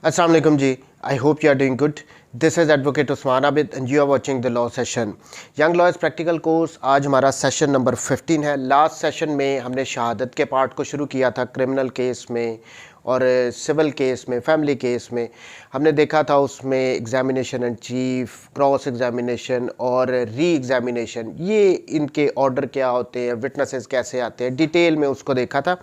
Assalamu alaikum ji. I hope you are doing good. This is Advocate Usman Abid and you are watching the law session. Young lawyers practical course आज हमारा session number 15 है। Last session में हमने शहादत के part को शुरू किया था क्रिमिनल केस में और सिविल केस में, फैमिली केस में। हमने देखा था उसमें examination in chief, cross examination और री एग्जामिनेशन, ये इनके ऑर्डर क्या होते हैं, विटनेसेस कैसे आते हैं, डिटेल में उसको देखा था।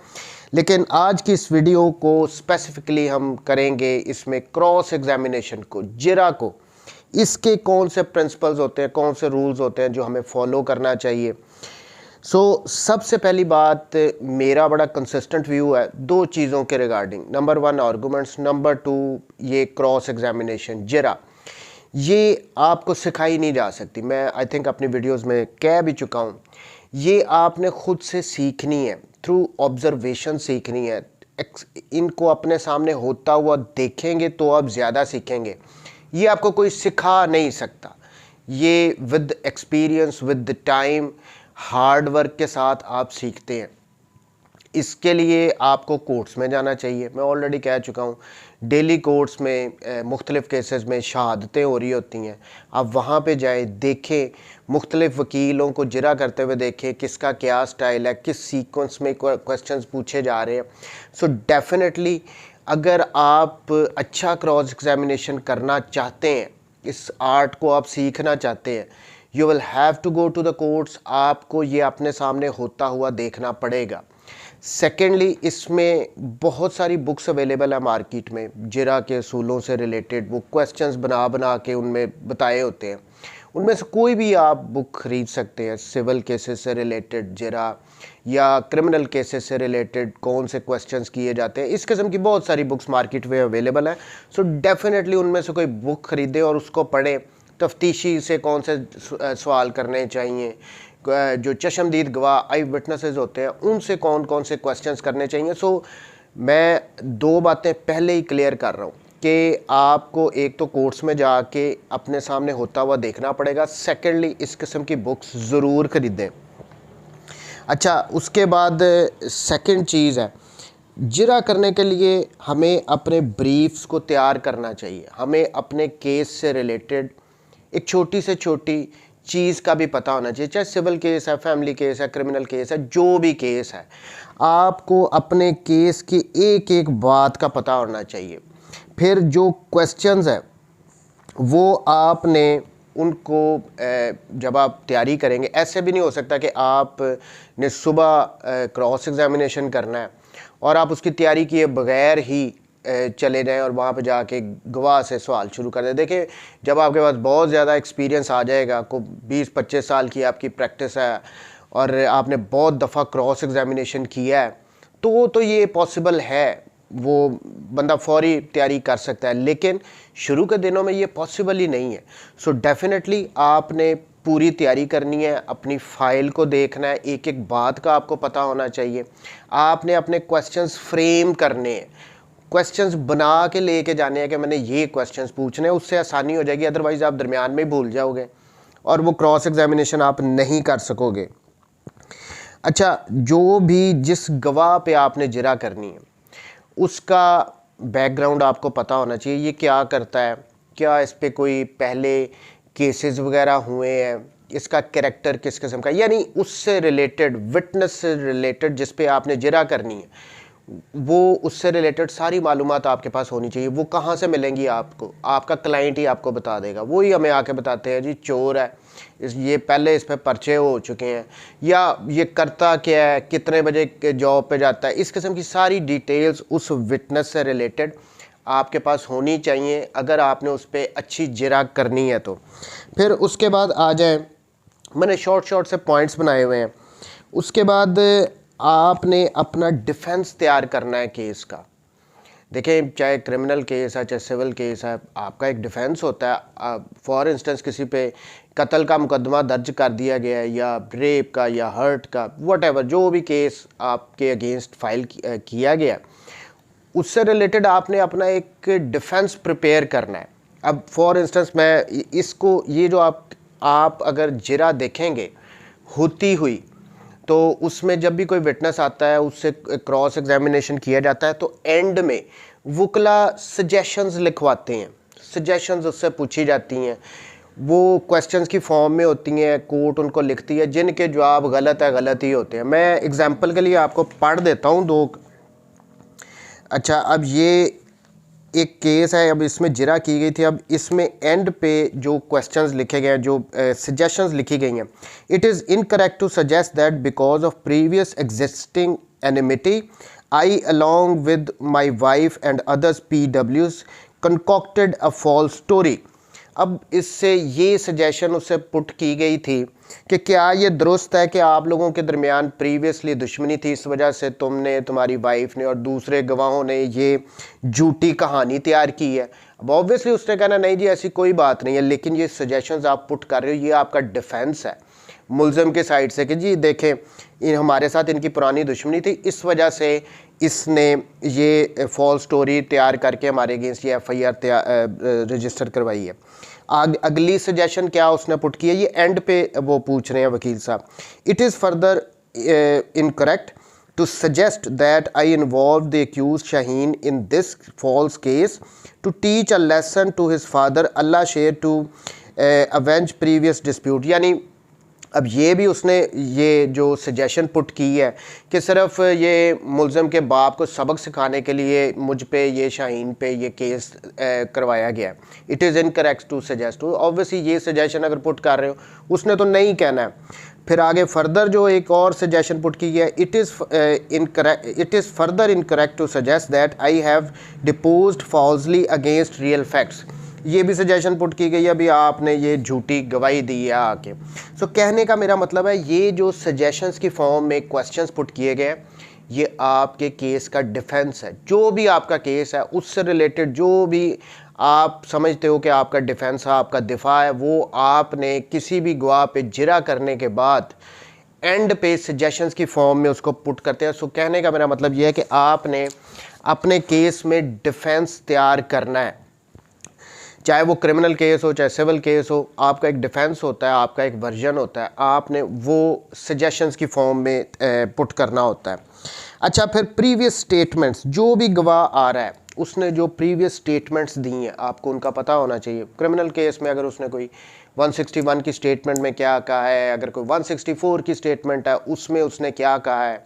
लेकिन आज की इस वीडियो को स्पेसिफिकली हम करेंगे इसमें क्रॉस एग्जामिनेशन को, जिरा को, इसके कौन से प्रिंसिपल्स होते हैं, कौन से रूल्स होते हैं जो हमें फॉलो करना चाहिए। सबसे पहली बात, मेरा बड़ा कंसिस्टेंट व्यू है दो चीज़ों के रिगार्डिंग। नंबर 1 आर्गूमेंट्स, नंबर 2 ये क्रॉस एग्जामिनेशन जिरा, ये आपको सिखाई नहीं जा सकती। मैं आई थिंक अपनी वीडियोस में कह भी चुका हूँ, ये आपने खुद से सीखनी है, थ्रू ऑब्जर्वेशन सीखनी है। इनको अपने सामने होता हुआ देखेंगे तो आप ज़्यादा सीखेंगे। ये आपको कोई सिखा नहीं सकता, ये with experience, with time, hard work के साथ आप सीखते हैं। इसके लिए आपको कोर्ट्स में जाना चाहिए। मैं ऑलरेडी कह चुका हूँ, डेली कोर्ट्स में मुख्तलिफ़ केसेस में शहादतें हो रही होती हैं। आप वहाँ पे जाएं, देखें, मुख्तलिफ़ वकीलों को जिरा करते हुए देखें, किसका क्या स्टाइल है, किस सीक्वेंस में क्वेश्चंस पूछे जा रहे हैं। डेफिनेटली अगर आप अच्छा क्रॉस एग्जामिनेशन करना चाहते हैं, इस आर्ट को आप सीखना चाहते हैं, you will have to go to the courts. आपको ये अपने सामने होता हुआ देखना पड़ेगा। सेकेंडली, इसमें बहुत सारी बुक्स अवेलेबल है मार्केट में, जिरा के असूलों से रिलेटेड। वो क्वेश्चंस बना बना के उनमें बताए होते हैं। उनमें से कोई भी आप बुक ख़रीद सकते हैं, सिविल केसेस से रिलेटेड जिरा या क्रिमिनल केसेस से रिलेटेड कौन से क्वेश्चंस किए जाते हैं। इस किस्म की बहुत सारी बुक्स मार्केट में अवेलेबल हैं। डेफिनेटली उनमें से कोई बुक ख़रीदें और उसको पढ़ें। तफ्तीशी से कौन से सवाल करने चाहिए, जो चशमदीद गवाह आई विटनेसेस होते हैं उनसे कौन कौन से क्वेश्चंस करने चाहिए। मैं दो बातें पहले ही क्लियर कर रहा हूँ कि आपको एक तो कोर्ट्स में जाके अपने सामने होता हुआ देखना पड़ेगा। सेकेंडली, इस किस्म की बुक्स ज़रूर ख़रीदें। अच्छा, उसके बाद सेकंड चीज़ है, जिरा करने के लिए हमें अपने ब्रीफ्स को तैयार करना चाहिए। हमें अपने केस से रिलेटेड एक छोटी से छोटी चीज़ का भी पता होना चाहिए, चाहे सिविल केस है, फैमिली केस है, क्रिमिनल केस है, जो भी केस है, आपको अपने केस की एक एक बात का पता होना चाहिए। फिर जो क्वेश्चंस है वो आपने उनको जब आप तैयारी करेंगे, ऐसे भी नहीं हो सकता कि आपने सुबह क्रॉस एग्जामिनेशन करना है और आप उसकी तैयारी किए बगैर ही चले जाएं और वहाँ पे जाके गवाह से सवाल शुरू कर दें। देखिए, जब आपके पास बहुत ज़्यादा एक्सपीरियंस आ जाएगा, को 20-25 साल की आपकी प्रैक्टिस है और आपने बहुत दफ़ा क्रॉस एग्जामिनेशन किया है, तो ये पॉसिबल है, वो बंदा फौरी तैयारी कर सकता है। लेकिन शुरू के दिनों में ये पॉसिबल ही नहीं है। डेफिनेटली आपने पूरी तैयारी करनी है, अपनी फ़ाइल को देखना है, एक एक बात का आपको पता होना चाहिए। आपने अपने क्वेश्चंस फ्रेम करने हैं, क्वेश्चंस बना के लेके जाने हैं कि मैंने ये क्वेश्चंस पूछने हैं, उससे आसानी हो जाएगी। अदरवाइज़ आप दरमियान में भूल जाओगे और वो क्रॉस एग्जामिनेशन आप नहीं कर सकोगे। अच्छा, जो भी जिस गवाह पे आपने जिरा करनी है उसका बैकग्राउंड आपको पता होना चाहिए। ये क्या करता है, क्या इस पे कोई पहले केसेस वगैरह हुए हैं, इसका कैरेक्टर किस किस्म का, यानी उससे रिलेटेड, विटनेस से रिलेटेड जिस पे आपने जिरा करनी है, वो उससे रिलेटेड सारी मालूमात आपके पास होनी चाहिए। वो कहाँ से मिलेंगी आपको, आपका क्लाइंट ही आपको बता देगा। वो ही हमें आके बताते हैं जी चोर है, ये पहले इस पे पर्चे हो चुके हैं, या ये करता क्या है, कितने बजे जॉब पे जाता है। इस किस्म की सारी डिटेल्स उस विटनेस से रिलेटेड आपके पास होनी चाहिए अगर आपने उस पर अच्छी जिरा करनी है तो। फिर उसके बाद आ जाए, मैंने शॉर्ट से पॉइंट्स बनाए हुए हैं। उसके बाद आपने अपना डिफेंस तैयार करना है केस का। देखें, चाहे क्रिमिनल केस है, चाहे सिविल केस है, आपका एक डिफेंस होता है। फॉर इंस्टेंस किसी पे कत्ल का मुकदमा दर्ज कर दिया गया है, या रेप का, या हर्ट का, वट जो भी केस आपके अगेंस्ट फाइल किया गया, उससे रिलेटेड आपने अपना एक डिफेंस प्रिपेयर करना है। अब फॉर इंस्टेंस मैं इसको, ये जो आप अगर जिरा देखेंगे होती हुई, तो उसमें जब भी कोई विटनेस आता है उससे क्रॉस एग्जामिनेशन किया जाता है तो एंड में वकला सजेशंस लिखवाते हैं, सजेशंस उससे पूछी जाती हैं, वो क्वेश्चंस की फॉर्म में होती हैं, कोर्ट उनको लिखती है, जिनके जवाब गलत है गलत ही होते हैं। मैं एग्जांपल के लिए आपको पढ़ देता हूँ दो। अच्छा, अब ये एक केस है, अब इसमें जिरा की गई थी, अब इसमें एंड पे जो क्वेश्चंस लिखे गए हैं, जो सजेशंस लिखी गई हैं, it is incorrect to suggest that because of previous existing enmity I along with my wife and others PWs concocted a false story. अब इससे ये सजेशन उससे पुट की गई थी कि क्या ये दुरुस्त है कि आप लोगों के दरमियान प्रीवियसली दुश्मनी थी, इस वजह से तुमने, तुम्हारी वाइफ ने और दूसरे गवाहों ने ये झूठी कहानी तैयार की है। अब ऑब्वियसली उसने कहना नहीं जी ऐसी कोई बात नहीं है, लेकिन ये सजेशंस आप पुट कर रहे हो, ये आपका डिफेंस है मुलज़िम के साइड से कि जी देखें हमारे साथ इनकी पुरानी दुश्मनी थी, इस वजह से इसने ये फॉल्स स्टोरी तैयार करके हमारे अगेंस्ट ये FIR रजिस्टर करवाई है। अगली सजेशन क्या उसने पुट की है, ये एंड पे वो पूछ रहे हैं वकील साहब, it is further incorrect to suggest that I involved the accused Shaheen in this false case to teach a lesson to his father Allah share to avenge previous dispute। यानी अब ये भी उसने ये जो सजेशन पुट की है कि सिर्फ ये मुलज़िम के बाप को सबक सिखाने के लिए मुझ पे ये शाहीन पे ये केस करवाया गया है। It is incorrect to suggest. Obviously ये सजेशन अगर पुट कर रहे हो उसने तो नहीं कहना है। फिर आगे फर्दर जो एक और सजेशन पुट की है, it is further incorrect to suggest that I have deposed falsely against real facts. ये भी सजेशन पुट की गई है, अभी आपने ये झूठी गवाही दी है आके। सो कहने का मेरा मतलब है ये जो सजेशंस की फॉर्म में क्वेश्चंस पुट किए गए हैं ये आपके केस का डिफेंस है। जो भी आपका केस है उससे रिलेटेड जो भी आप समझते हो कि आपका डिफेंस है, आपका दिफा है, वो आपने किसी भी गवाह पे जिरा करने के बाद एंड पे सजेशंस की फॉर्म में उसको पुट करते हैं। सो कहने का मेरा मतलब ये है कि आपने अपने केस में डिफेंस तैयार करना है, चाहे वो क्रिमिनल केस हो चाहे सिविल केस हो, आपका एक डिफेंस होता है, आपका एक वर्जन होता है, आपने वो सजेशंस की फॉर्म में पुट करना होता है। अच्छा, फिर प्रीवियस स्टेटमेंट्स, जो भी गवाह आ रहा है उसने जो प्रीवियस स्टेटमेंट्स दी हैं आपको उनका पता होना चाहिए। क्रिमिनल केस में अगर उसने कोई 161 की स्टेटमेंट में क्या कहा है, अगर कोई 164 की स्टेटमेंट है उसमें उसने क्या कहा है,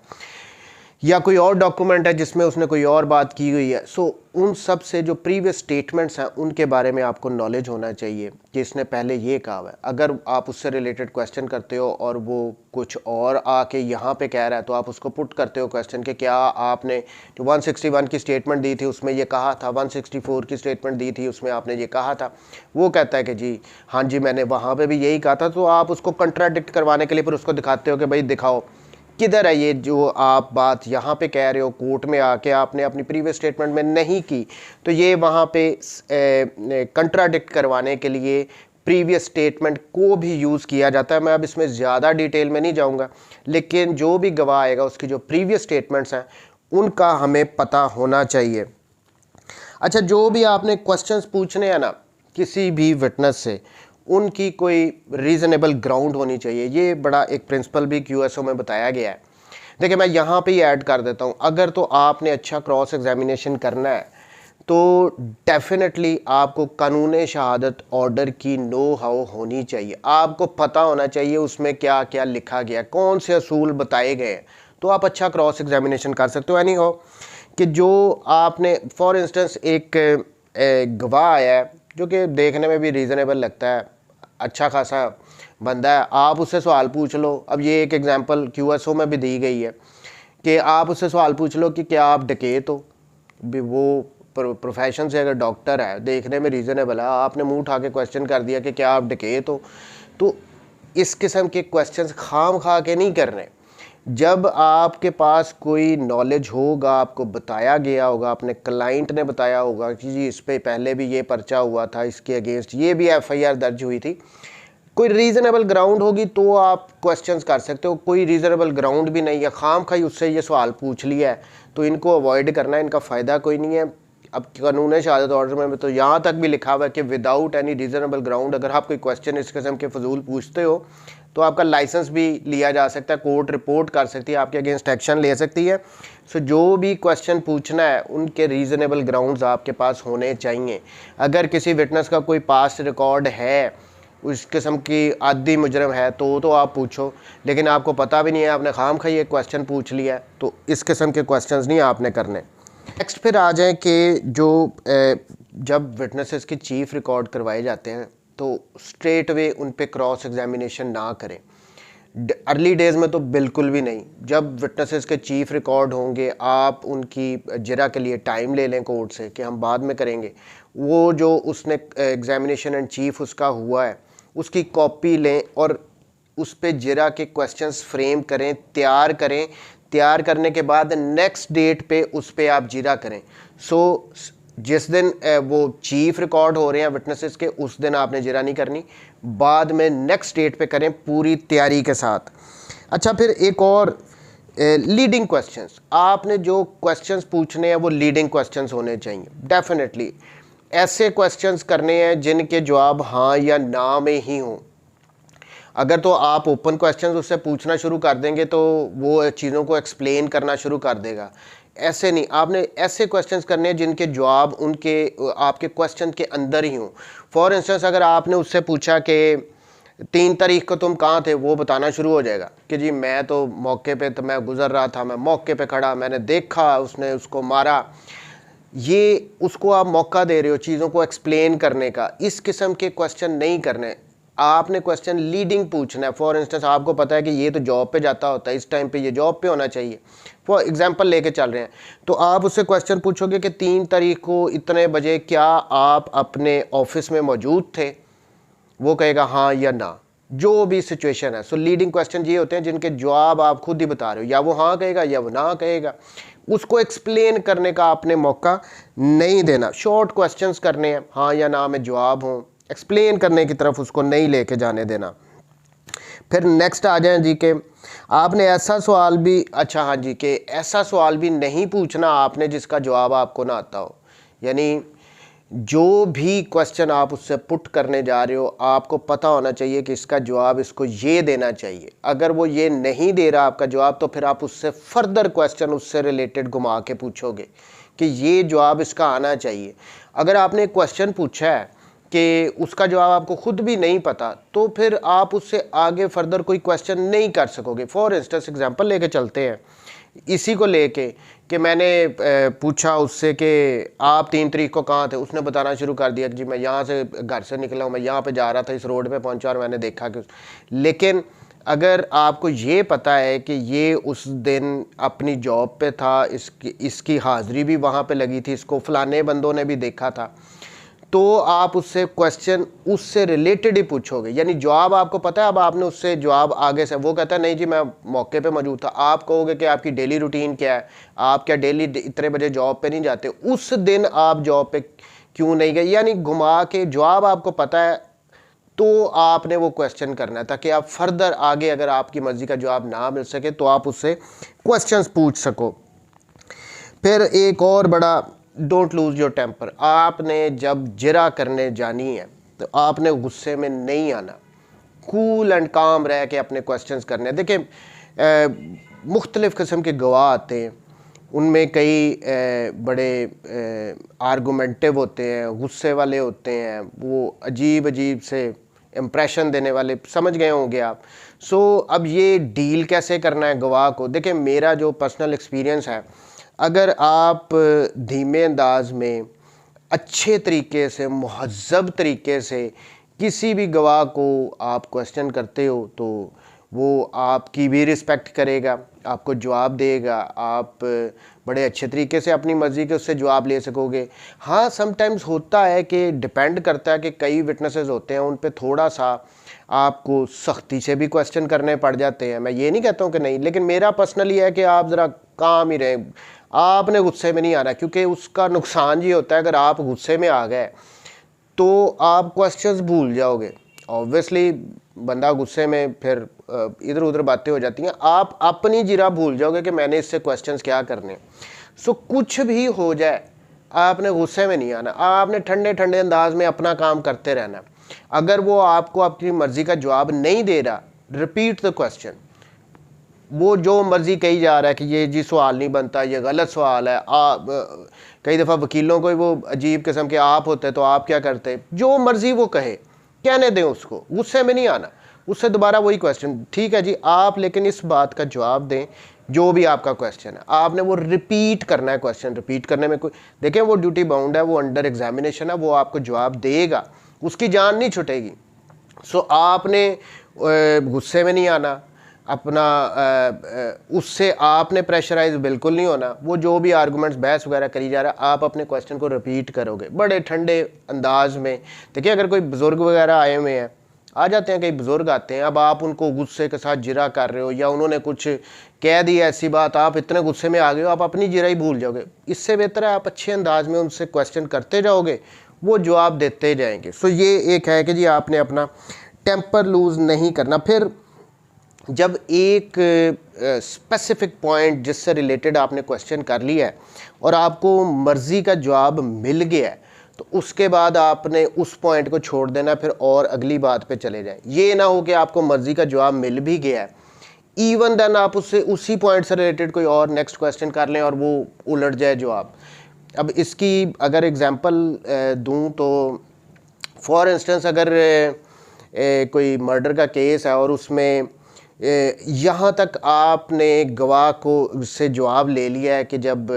या कोई और डॉक्यूमेंट है जिसमें उसने कोई और बात की हुई है, सो उन सब से जो प्रीवियस स्टेटमेंट्स हैं उनके बारे में आपको नॉलेज होना चाहिए कि इसने पहले ये कहा हुआ है। अगर आप उससे रिलेटेड क्वेश्चन करते हो और वो कुछ और आके यहाँ पे कह रहा है तो आप उसको पुट करते हो क्वेश्चन कि क्या आपने जो 161 की स्टेटमेंट दी थी उसमें ये कहा था, 164 की स्टेटमेंट दी थी उसमें आपने ये कहा था। वो कहता है कि जी हाँ जी मैंने वहाँ पर भी यही कहा था, तो आप उसको कंट्राडिक्ट करवाने के लिए फिर उसको दिखाते हो कि भाई दिखाओ किधर है ये जो आप बात यहाँ पे कह रहे हो, कोर्ट में आके आपने अपनी प्रीवियस स्टेटमेंट में नहीं की। तो ये वहाँ पे कंट्राडिक्ट करवाने के लिए प्रीवियस स्टेटमेंट को भी यूज़ किया जाता है। मैं अब इसमें ज़्यादा डिटेल में नहीं जाऊँगा, लेकिन जो भी गवाह आएगा उसकी जो प्रीवियस स्टेटमेंट्स हैं उनका हमें पता होना चाहिए। अच्छा, जो भी आपने क्वेश्चंस पूछने हैं ना किसी भी विटनेस से, उनकी कोई रीज़नेबल ग्राउंड होनी चाहिए। ये बड़ा एक प्रिंसिपल भी QSO में बताया गया है। देखिए मैं यहाँ पे ही ऐड कर देता हूँ, अगर तो आपने अच्छा क्रॉस एग्जामिनेशन करना है तो डेफिनेटली आपको कानून शहादत ऑर्डर की नो हाउ होनी चाहिए। आपको पता होना चाहिए उसमें क्या क्या लिखा गया, कौन से असूल बताए गए हैं, तो आप अच्छा क्रॉस एग्जामिनेशन कर सकते हो। यानी हो कि जो आपने फॉर इंस्टेंस एक गवाह आया है जो कि देखने में भी रीज़नेबल लगता है, अच्छा खासा बंदा है, आप उससे सवाल पूछ लो। अब ये एक एग्जांपल QSO में भी दी गई है कि आप उससे सवाल पूछ लो कि क्या आप डकैत हो, भी वो प्रोफेशन से अगर डॉक्टर है, देखने में रीज़नेबल है, आपने मुंह उठा के क्वेश्चन कर दिया कि क्या आप डकैत हो। तो इस किस्म के क्वेश्चंस खाम खा के नहीं करने। जब आपके पास कोई नॉलेज होगा, आपको बताया गया होगा, अपने क्लाइंट ने बताया होगा कि जी इस पे पहले भी ये पर्चा हुआ था, इसके अगेंस्ट ये भी FIR दर्ज हुई थी, कोई रीज़नेबल ग्राउंड होगी तो आप क्वेश्चंस कर सकते हो। कोई रीज़नेबल ग्राउंड भी नहीं है, खाम खाई उससे ये सवाल पूछ लिया है, तो इनको अवॉइड करना है, इनका फ़ायदा कोई नहीं है। अब कानून शहादत ऑर्डर में तो यहाँ तक भी लिखा हुआ है कि विदाउट एनी रीज़नेबल ग्राउंड अगर आप कोई क्वेश्चन इस किस्म के फजूल पूछते हो तो आपका लाइसेंस भी लिया जा सकता है, कोर्ट रिपोर्ट कर सकती है, आपके अगेंस्ट एक्शन ले सकती है। सो जो भी क्वेश्चन पूछना है उनके रीज़नेबल ग्राउंड्स आपके पास होने चाहिए। अगर किसी विटनेस का कोई पास्ट रिकॉर्ड है, उस किस्म की आदि मुजरम है, तो आप पूछो, लेकिन आपको पता भी नहीं है, आपने खामखा ये क्वेश्चन पूछ लिया है, तो इस किस्म के क्वेश्चंस नहीं आपने करने। नेक्स्ट फिर आ जाए कि जो जब विटनेसेस की चीफ रिकॉर्ड करवाए जाते हैं तो स्ट्रेट वे उन पे क्रॉस एग्जामिनेशन ना करें। अर्ली डेज़ में तो बिल्कुल भी नहीं। जब विटनेसेस के चीफ रिकॉर्ड होंगे, आप उनकी जरा के लिए टाइम ले लें कोर्ट से कि हम बाद में करेंगे। वो जो उसने एग्जामिनेशन एंड चीफ उसका हुआ है, उसकी कॉपी लें और उस पे जरा के क्वेश्चंस फ्रेम करें, तैयार करें। तैयार करने के बाद नेक्स्ट डेट पे उस पे आप जिरा करें। सो जिस दिन वो चीफ रिकॉर्ड हो रहे हैं विटनेसेस के, उस दिन आपने जिरा नहीं करनी, बाद में नेक्स्ट डेट पे करें पूरी तैयारी के साथ। अच्छा, फिर एक और लीडिंग क्वेश्चंस, आपने जो क्वेश्चंस पूछने हैं वो लीडिंग क्वेश्चंस होने चाहिए। डेफिनेटली ऐसे क्वेश्चंस करने हैं जिनके जवाब हाँ या ना में ही हों। अगर तो आप ओपन क्वेश्चंस उससे पूछना शुरू कर देंगे तो वो चीज़ों को एक्सप्लेन करना शुरू कर देगा। ऐसे नहीं, आपने ऐसे क्वेश्चंस करने हैं जिनके जवाब उनके आपके क्वेश्चन के अंदर ही हों। फॉर इंस्टेंस अगर आपने उससे पूछा कि 3 तारीख को तुम कहाँ थे, वो बताना शुरू हो जाएगा कि जी मैं तो मौके पे, तो मैं गुजर रहा था, मैं मौके पे खड़ा, मैंने देखा उसने उसको मारा। ये उसको आप मौका दे रहे हो चीज़ों को एक्सप्लेन करने का। इस किस्म के क्वेश्चन नहीं करने। आपने क्वेश्चन लीडिंग पूछना है। फॉर इंस्टेंस आपको पता है कि ये तो जॉब पे जाता होता है, इस टाइम पे ये जॉब पे होना चाहिए, फॉर एग्जांपल लेके चल रहे हैं, तो आप उससे क्वेश्चन पूछोगे कि 3 तारीख को इतने बजे क्या आप अपने ऑफिस में मौजूद थे? वो कहेगा हाँ या ना, जो भी सिचुएशन है। सो लीडिंग क्वेश्चन ये होते हैं जिनके जवाब आप खुद ही बता रहे हो, या वो हाँ कहेगा या वो ना कहेगा। उसको एक्सप्लेन करने का आपने मौका नहीं देना। शॉर्ट क्वेश्चंस करने हैं, हाँ या ना में जवाब हों, एक्सप्लेन करने की तरफ उसको नहीं लेके जाने देना। फिर नेक्स्ट आ जाए जी के आपने ऐसा सवाल भी, अच्छा हाँ जी, कि ऐसा सवाल भी नहीं पूछना आपने जिसका जवाब आपको ना आता हो। यानी जो भी क्वेश्चन आप उससे पुट करने जा रहे हो, आपको पता होना चाहिए कि इसका जवाब इसको ये देना चाहिए। अगर वो ये नहीं दे रहा आपका जवाब, तो फिर आप उससे फर्दर क्वेश्चन उससे रिलेटेड घुमा के पूछोगे कि ये जवाब इसका आना चाहिए। अगर आपने क्वेश्चन पूछा है कि उसका जवाब आपको खुद भी नहीं पता, तो फिर आप उससे आगे फर्दर कोई क्वेश्चन नहीं कर सकोगे। फॉर इंस्टेंस एग्जांपल लेके चलते हैं इसी को लेके कि मैंने पूछा उससे कि आप 3 तारीख को कहाँ थे, उसने बताना शुरू कर दिया कि जी मैं यहाँ से घर से निकला हूँ, मैं यहाँ पे जा रहा था, इस रोड पे पहुँचा और मैंने देखा कि लेकिन अगर आपको ये पता है कि ये उस दिन अपनी जॉब पे था, इसकी हाज़िरी भी वहाँ पे लगी थी, इसको फलाने बंदों ने भी देखा था, तो आप उससे क्वेश्चन उससे रिलेटेड ही पूछोगे। यानी जवाब आपको पता है, अब आपने उससे जवाब आगे से, वो कहता है नहीं जी मैं मौके पे मौजूद था, आप कहोगे कि आपकी डेली रूटीन क्या है, आप क्या डेली इतने बजे जॉब पे नहीं जाते, उस दिन आप जॉब पे क्यों नहीं गए, यानी घुमा के जवाब आपको पता है तो आपने वो क्वेश्चन करना है, ताकि आप फर्दर आगे अगर आपकी मर्जी का जवाब ना मिल सके तो आप उससे क्वेश्चंस पूछ सको। फिर एक और बड़ा, डोंट लूज़ योर टेम्पर। आपने जब जिरा करने जानी है तो आपने गुस्से में नहीं आना, कूल एंड काम रह के अपने क्वेश्चंस करने। देखिए मुख्तलिफ़ किस्म के गवाह आते हैं, उनमें कई बड़े आर्गूमेंटिव होते हैं, गुस्से वाले होते हैं, वो अजीब अजीब से इम्प्रेशन देने वाले, समझ गए होंगे आप। सो अब ये डील कैसे करना है गवाह को, देखिए मेरा जो पर्सनल एक्सपीरियंस है, अगर आप धीमे अंदाज में अच्छे तरीके से मुहज़्ज़ब तरीके से किसी भी गवाह को आप क्वेश्चन करते हो तो वो आपकी भी रिस्पेक्ट करेगा, आपको जवाब देगा, आप बड़े अच्छे तरीके से अपनी मर्ज़ी के उससे जवाब ले सकोगे। हाँ समटाइम्स होता है कि डिपेंड करता है कि कई विटनेसेस होते हैं, उन पे थोड़ा सा आपको सख्ती से भी क्वेश्चन करने पड़ जाते हैं। मैं ये नहीं कहता हूँ कि नहीं, लेकिन मेरा पर्सनली है कि आप ज़रा काम ही रहे, आपने गुस्से में नहीं आना, क्योंकि उसका नुकसान ये होता है अगर आप गुस्से में आ गए तो आप क्वेश्चंस भूल जाओगे। ऑब्वियसली बंदा गुस्से में फिर इधर उधर बातें हो जाती हैं, आप अपनी जिरा भूल जाओगे कि मैंने इससे क्वेश्चंस क्या करने। सो कुछ भी हो जाए आपने गुस्से में नहीं आना, आपने ठंडे अंदाज में अपना काम करते रहना। अगर वो आपको अपनी मर्ज़ी का जवाब नहीं दे रहा, रिपीट द क्वेश्चन। वो जो मर्ज़ी कही जा रहा है कि ये जी सवाल नहीं बनता, ये गलत सवाल है, कई दफ़ा वकीलों को वो अजीब किस्म के आप होते तो आप क्या करते, जो मर्ज़ी वो कहे, कहने दें उसको, गुस्से में नहीं आना, उससे दोबारा वही क्वेश्चन, ठीक है जी आप, लेकिन इस बात का जवाब दें जो भी आपका क्वेश्चन है, आपने वो रिपीट करना है। क्वेश्चन रिपीट करने में कोई, देखें वो ड्यूटी बाउंड है, वो अंडर एग्जामिनेशन है, वो आपको जवाब देगा, उसकी जान नहीं छुटेगी। सो आपने गुस्से में नहीं आना, अपना उससे आपने प्रेशराइज बिल्कुल नहीं होना। वो जो भी आर्गूमेंट्स बहस वगैरह करी जा रहा है, आप अपने क्वेश्चन को रिपीट करोगे बड़े ठंडे अंदाज में। देखिए अगर कोई बुज़ुर्ग वगैरह आए हुए हैं, आ जाते हैं कई बुज़ुर्ग आते हैं, अब आप उनको गुस्से के साथ जिरा कर रहे हो या उन्होंने कुछ कह दी ऐसी बात, आप इतने गुस्से में आ गए हो, आप अपनी जिरा ही भूल जाओगे। इससे बेहतर है आप अच्छे अंदाज में उनसे क्वेश्चन करते जाओगे, वो जवाब देते जाएंगे। सो ये एक है कि जी आपने अपना टेम्पर लूज़ नहीं करना। फिर जब एक स्पेसिफिक पॉइंट जिससे रिलेटेड आपने क्वेश्चन कर लिया है और आपको मर्ज़ी का जवाब मिल गया है, तो उसके बाद आपने उस पॉइंट को छोड़ देना फिर और अगली बात पे चले जाएं। ये ना हो कि आपको मर्ज़ी का जवाब मिल भी गया है, इवन देन आप उससे उसी पॉइंट से रिलेटेड कोई और नेक्स्ट क्वेश्चन कर लें और वो उलट जाए जवाब। अब इसकी अगर एग्जांपल दूं तो फॉर इंस्टेंस अगर कोई मर्डर का केस है और उसमें यहाँ तक आपने गवाह को से जवाब ले लिया है कि जब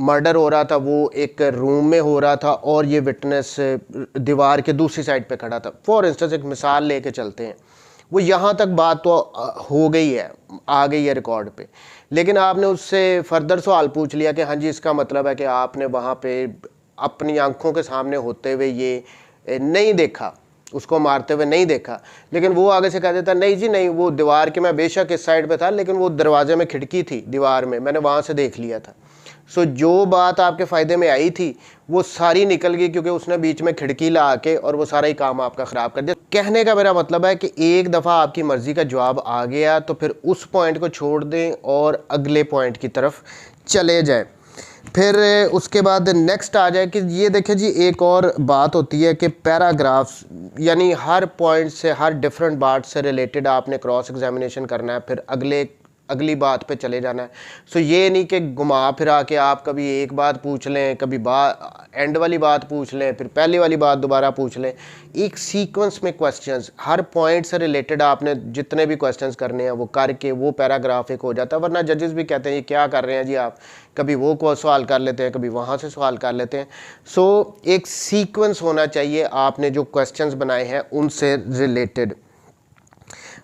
मर्डर हो रहा था वो एक रूम में हो रहा था और ये विटनेस दीवार के दूसरी साइड पे खड़ा था। फॉर इंस्टेंस एक मिसाल लेके चलते हैं, वो यहाँ तक बात तो हो गई है, आ गई है रिकॉर्ड पे, लेकिन आपने उससे फर्दर सवाल पूछ लिया कि हाँ जी इसका मतलब है कि आपने वहाँ पे अपनी आंखों के सामने होते हुए ये नहीं देखा, उसको मारते हुए नहीं देखा, लेकिन वो आगे से कह देता नहीं जी नहीं, वो दीवार के, मैं बेशक इस साइड पे था लेकिन वो दरवाजे में खिड़की थी दीवार में, मैंने वहाँ से देख लिया था। सो जो बात आपके फ़ायदे में आई थी वो सारी निकल गई क्योंकि उसने बीच में खिड़की ला के और वो सारा ही काम आपका ख़राब कर दिया। कहने का मेरा मतलब है कि एक दफ़ा आपकी मर्ज़ी का जवाब आ गया तो फिर उस पॉइंट को छोड़ दें और अगले पॉइंट की तरफ चले जाएँ। फिर उसके बाद नेक्स्ट आ जाए कि ये देखें जी एक और बात होती है कि पैराग्राफ्स, यानी हर पॉइंट से, हर डिफरेंट बात से रिलेटेड आपने क्रॉस एग्जामिनेशन करना है, फिर अगली बात पे चले जाना है। सो ये नहीं कि घुमा फिरा के आप कभी एक बात पूछ लें, कभी एंड वाली बात पूछ लें, फिर पहली वाली बात दोबारा पूछ लें। एक सीक्वेंस में क्वेश्चंस, हर पॉइंट से रिलेटेड आपने जितने भी क्वेश्चंस करने हैं वो करके वो पैराग्राफ एक हो जाता है। वरना जजेस भी कहते हैं ये क्या कर रहे हैं जी आप, कभी वो को सवाल कर लेते हैं, कभी वहाँ से सवाल कर लेते हैं। सो एक सीक्वेंस होना चाहिए आपने जो क्वेश्चंस बनाए हैं उनसे रिलेटेड।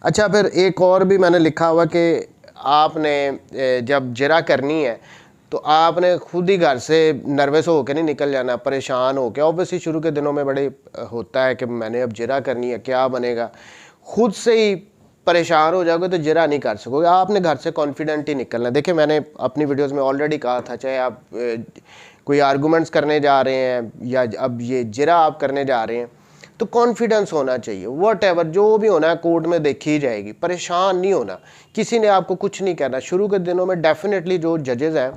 अच्छा, फिर एक और भी मैंने लिखा हुआ कि आपने जब जिरा करनी है तो आपने खुद ही घर से नर्वस होकर नहीं निकल जाना, परेशान होकर। ऑब्वियसली शुरू के दिनों में बड़े होता है कि मैंने अब जिरा करनी है, क्या बनेगा, खुद से ही परेशान हो जाओगे तो जिरा नहीं कर सकोगे। आपने घर से कॉन्फिडेंट ही निकलना। देखिए मैंने अपनी वीडियोस में ऑलरेडी कहा था, चाहे आप कोई आर्गूमेंट्स करने जा रहे हैं या अब ये जिरा आप करने जा रहे हैं, तो कॉन्फिडेंस होना चाहिए। वट एवर जो भी होना है कोर्ट में देखी जाएगी, परेशान नहीं होना, किसी ने आपको कुछ नहीं कहना। शुरू के दिनों में डेफिनेटली जो जजेस हैं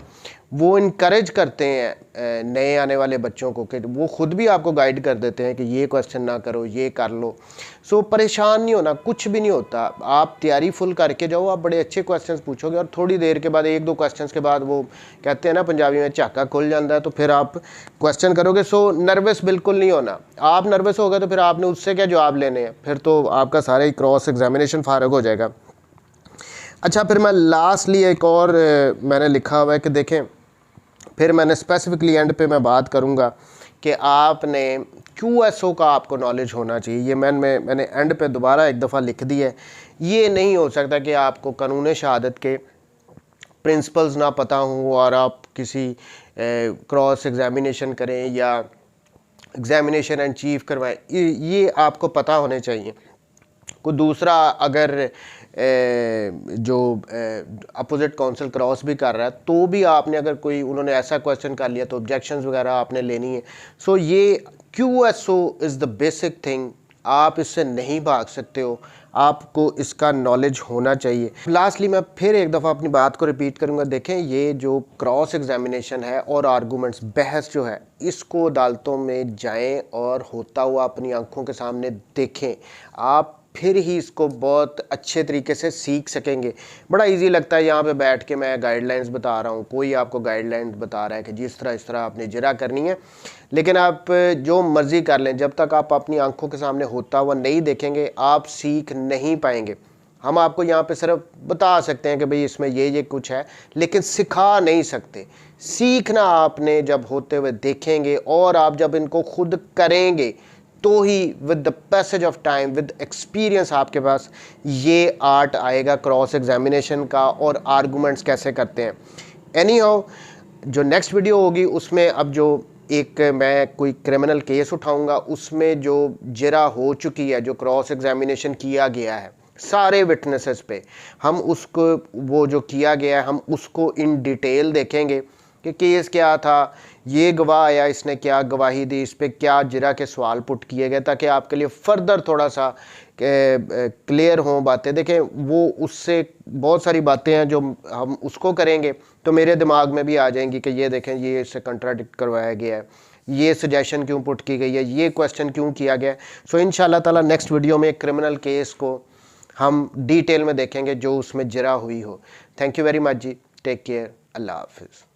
वो इनकरेज करते हैं नए आने वाले बच्चों को कि वो खुद भी आपको गाइड कर देते हैं कि ये क्वेश्चन ना करो, ये कर लो। सो परेशान नहीं होना, कुछ भी नहीं होता। आप तैयारी फुल करके जाओ, आप बड़े अच्छे क्वेश्चंस पूछोगे और थोड़ी देर के बाद, एक दो क्वेश्चंस के बाद, वो कहते हैं ना पंजाबी में झाका खुल जाता है, तो फिर आप क्वेश्चन करोगे। सो नर्वस बिल्कुल नहीं होना। आप नर्वस हो गए तो फिर आपने उससे क्या जवाब लेने हैं, फिर तो आपका सारा ही क्रॉस एग्जामिनेशन फारग हो जाएगा। अच्छा, फिर मैं लास्टली एक और मैंने लिखा हुआ है कि देखें, फिर मैंने स्पेसिफिकली एंड पे मैं बात करूंगा कि आपने QSO का आपको नॉलेज होना चाहिए। ये मैंने एंड पे दोबारा एक दफ़ा लिख दी है। ये नहीं हो सकता कि आपको कानून शहादत के प्रिंसिपल्स ना पता हों और आप किसी क्रॉस एग्जामिनेशन करें या एग्जामिनेशन एंड चीफ करवाएं। ये आपको पता होने चाहिए। कोई दूसरा अगर जो अपोजिट काउंसिल क्रॉस भी कर रहा है तो भी आपने, अगर कोई उन्होंने ऐसा क्वेश्चन कर लिया तो ऑब्जेक्शंस वगैरह आपने लेनी है। सो ये QSO is the basic thing, आप इससे नहीं भाग सकते हो, आपको इसका नॉलेज होना चाहिए। लास्टली मैं फिर एक दफ़ा अपनी बात को रिपीट करूंगा। देखें, ये जो क्रॉस एग्जामिनेशन है और आर्गूमेंट्स, बहस जो है, इसको अदालतों में जाएं और होता हुआ अपनी आंखों के सामने देखें। आप फिर ही इसको बहुत अच्छे तरीके से सीख सकेंगे। बड़ा इजी लगता है यहाँ पे बैठ के मैं गाइडलाइंस बता रहा हूँ, कोई आपको गाइडलाइंस बता रहा है कि जिस तरह इस तरह आपने जरा करनी है, लेकिन आप जो मर्ज़ी कर लें, जब तक आप अपनी आंखों के सामने होता हुआ नहीं देखेंगे आप सीख नहीं पाएंगे। हम आपको यहाँ पे सिर्फ बता सकते हैं कि भाई इसमें ये कुछ है, लेकिन सिखा नहीं सकते। सीखना आपने जब होते हुए देखेंगे और आप जब इनको खुद करेंगे तो ही with the passage of time, with experience आपके पास ये आर्ट आएगा क्रॉस एग्जामिनेशन का और आर्गूमेंट्स कैसे करते हैं। एनी हाउ, जो नेक्स्ट वीडियो होगी उसमें अब जो एक मैं कोई क्रिमिनल केस उठाऊंगा, उसमें जो जरा हो चुकी है, जो क्रॉस एग्जामिनेशन किया गया है सारे विटनेसेस पे, हम उसको वो जो किया गया है हम उसको इन डिटेल देखेंगे कि केस क्या था, ये गवाह आया, इसने क्या गवाही दी, इस पर क्या जरा के सवाल पुट किए गए, ताकि आपके लिए फ़र्दर थोड़ा सा क्लियर हों बातें। देखें वो उससे बहुत सारी बातें हैं जो हम उसको करेंगे तो मेरे दिमाग में भी आ जाएंगी कि ये देखें ये इससे कंट्राडिक्ट करवाया गया है, ये सजेशन क्यों पुट की गई है, ये क्वेश्चन क्यों किया गया है। सो इंशाल्लाह ताला नेक्स्ट वीडियो में क्रिमिनल केस को हम डिटेल में देखेंगे जो उसमें जरा हुई हो। थैंक यू वेरी मच जी, टेक केयर, अल्लाह हाफिज़।